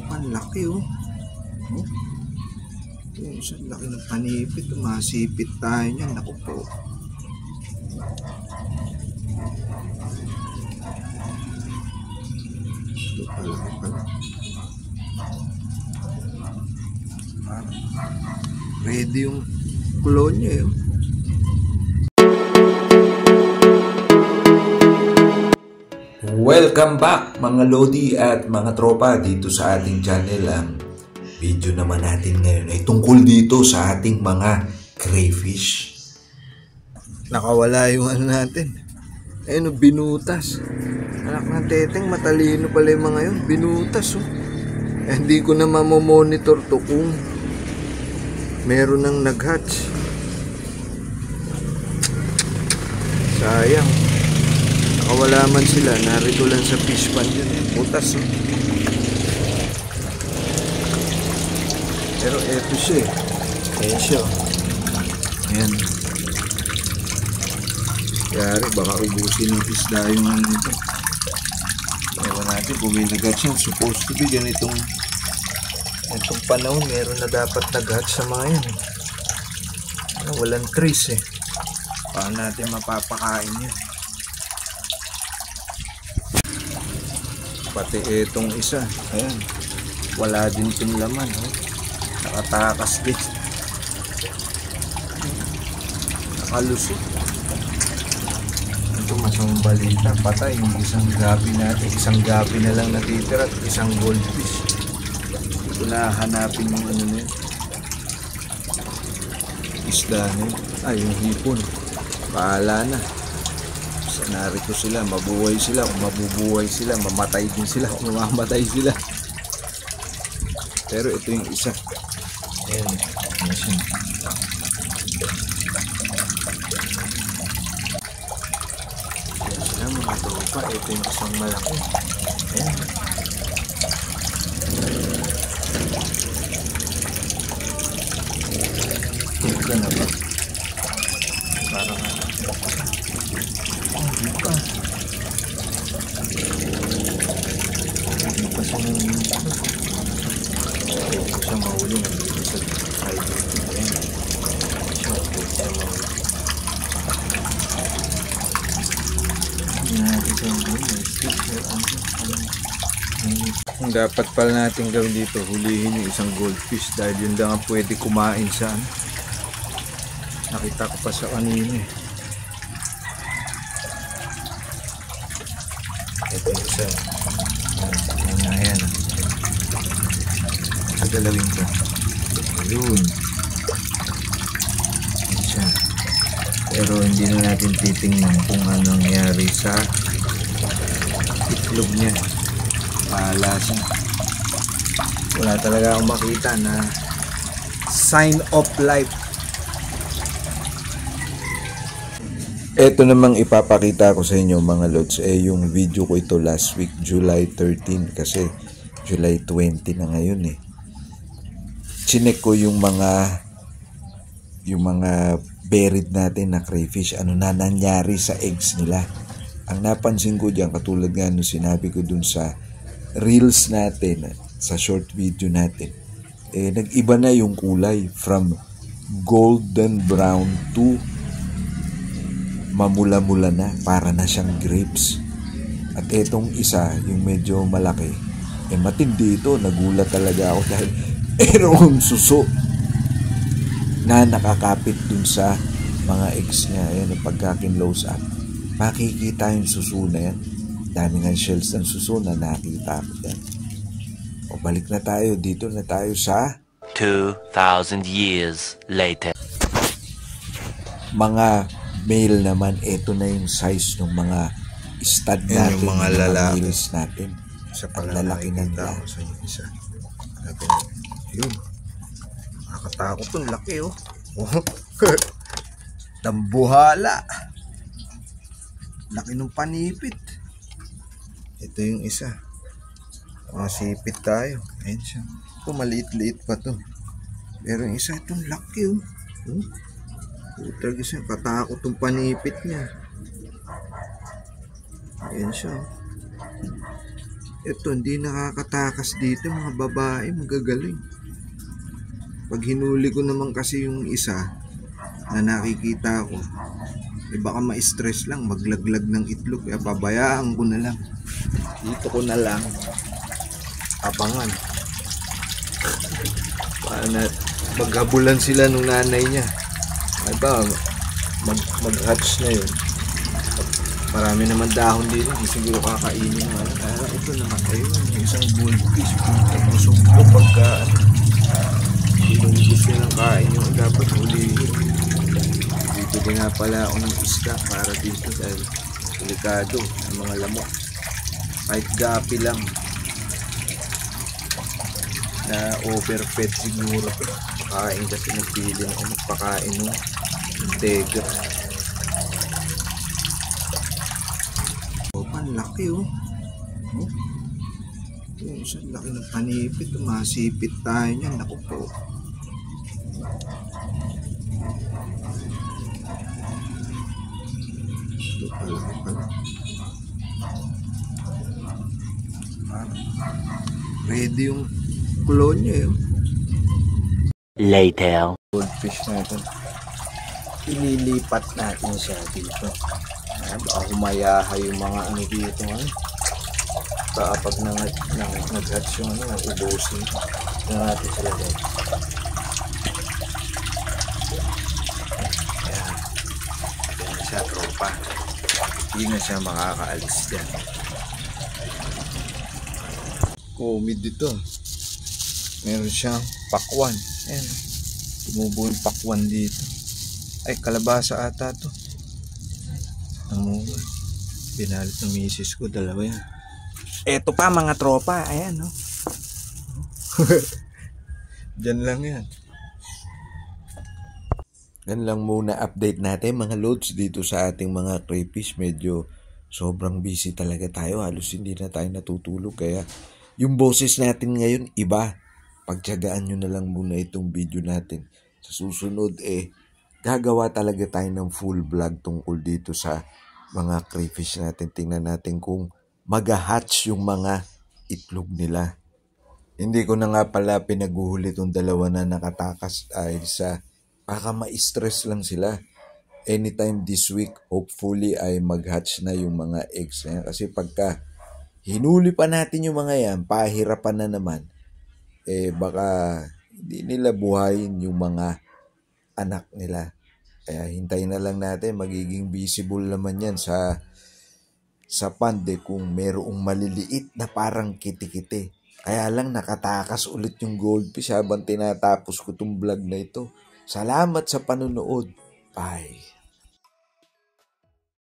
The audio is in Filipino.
Panlaki oh. Oh. Yung isang laki ng panipit, masipit tayo niyan. Naku po. Ito palaki pala. Ready yung kulo niya eh. Welcome back mga Lodi at mga tropa dito sa ating channel. Ang video naman natin ngayon ay tungkol dito sa ating mga crayfish. Nakawala yung ano natin. Ayun, binutas. Anak ng teteng, matalino pala yung mga yun. Binutas oh. Hindi ko na mamomonitor to kung meron nang nag-hatch. Sayang. Nakawala man sila, narito lang sa fish pond yun eh. Butas oh. Pero eto siya eh. Ayan siya oh. Ayan. Yari, baka ubusin ng isda yung ano nito. Ewan natin kung may nag-hatch yan. Supposed to be ganitong panahon, meron na dapat nag-hatch sa mga yan. Walang trees eh. Paano natin mapapakain yan? Pati itong isa, ayan, wala din itong laman, oh. Nakatakas din, nakalusot. Ito masamang balita, patay yung isang gabi natin. Isang gabi na lang natitira at isang goldfish. Ito na hanapin yung ano na yun, isda na yun. Ay, yung hipon, paala na. Narito sila, mabuhay sila, kung mabubuhay sila, mamatay din sila, kung mamamatay sila. Pero ito yung isa. Ayan, ayan siya. Ayan sila mga tropa, ito yung isang malaki. Ayan. Ito na ba? Parang hindi pa siya mahuli na dito sa side. Ayan, siya mahuli. Ang dapat pala natin gawin dito, hulihin yung isang goldfish dahil yun lang ang pwede kumain sa ano. Nakita ko pa sa kanina eh. Ito yung isa. Ayan. Kagalawin ko. Ayun. Ayan siya. Pero hindi na natin titingnan kung anong nangyari sa itlog niya. Paala siya. Wala talaga akong makita na sign of life. Ito namang ipapakita ko sa inyo mga lods, yung video ko ito last week, July 13, kasi July 20 na ngayon eh. Chinek ko yung mga buried natin na crayfish, ano na nangyari sa eggs nila. Ang napansin ko diyan, katulad nga nung sinabi ko dun sa reels natin, sa short video natin, nag-iba na yung kulay from golden brown to mamula-mula na, para na siyang grapes. At etong isa, yung medyo malaki, matindi ito. Nagulat talaga ako dahil merong suso na nakakapit dun sa mga eggs niya. Ayan, pagka-kinlose up, makikita yung suso na yan. Dami nga shells ng suso na nakita ko yan. O, balik na tayo. Dito na tayo sa 2,000 years later. Mga male naman, ito na yung size ng mga stud natin, yung mga lalaki natin. Isa pala lalaki na nila. Sa yung isa. Yun. Nakakatakot yung laki oh. Tambuhala. Laki ng panipit. Ito yung isa. Masipit tayo. Ayan siya. Ito maliit-liit pa to. Pero yung isa, itong laki oh. Talaga siya, katakot yung panipit niya. Ayan siya. Ito, hindi nakakatakas dito, mga babae, magagaling. Pag hinuli ko naman kasi yung isa na nakikita ko, baka ma-stress lang, maglaglag ng itlog, kaya pabayaan ko na lang. Dito ko na lang abangan. Paano maghabulan sila nung nanay niya. Ay ba, mag-hatch na yun. Marami naman dahon dito, hindi siguro kakainin naman. Ito naman, ayun, isang goldfish. Pusok ko pagka hindi gusto nilang kain yung dapat ulihin. Dito din nga pala ako ng isda para dito dahil delikado ang mga lamok. Kahit gapi lang na overfed siguro. Kain kasi nagpili na ako magpakain ng integra. Ang laki oh. Sa laki ng panipit, masipit tayo niyan. Naku po. Ito pala. Ready yung kulo niya eh. Later. Goldfish natin. Ililipat natin siya dito. Baka humayahay yung mga ano dito. Baka pag nag-hatch yung ubusin na natin sila dito. Ayan siya, tropa. Hindi na siya makakaalis dyan. Comid dito. Meron siyang pakwan. Ayan. Tumubo yung pakwan dito. Ay, kalabasa ata to. Binalit ng misis ko, dalawa yan. Eto pa mga tropa, ayan no. Diyan lang yan. Yan lang muna update natin mga loads dito sa ating mga crayfish. Medyo sobrang busy talaga tayo. Halos hindi na tayo natutulog. Kaya yung boses natin ngayon iba. Pagtiyagaan nyo na lang muna itong video natin. Sa susunod gagawa talaga tayo ng full vlog tungkol dito sa mga crayfish natin. Tingnan natin kung mag-hatch yung mga itlog nila. Hindi ko na nga pala pinaguhuli itong dalawa na nakatakas ay sa baka ma-stress lang sila. Anytime this week, hopefully ay mag-hatch na yung mga eggs na yan. Kasi pagka hinuli pa natin yung mga yan, pahirapan na naman, baka hindi nila buhayin yung mga anak nila. Kaya hintayin na lang natin, magiging visible naman yan sa pond kung merong maliliit na parang kiti-kiti. Kaya lang nakatakas ulit yung goldfish habang tinatapos ko itong vlog na ito. Salamat sa panonood. Bye.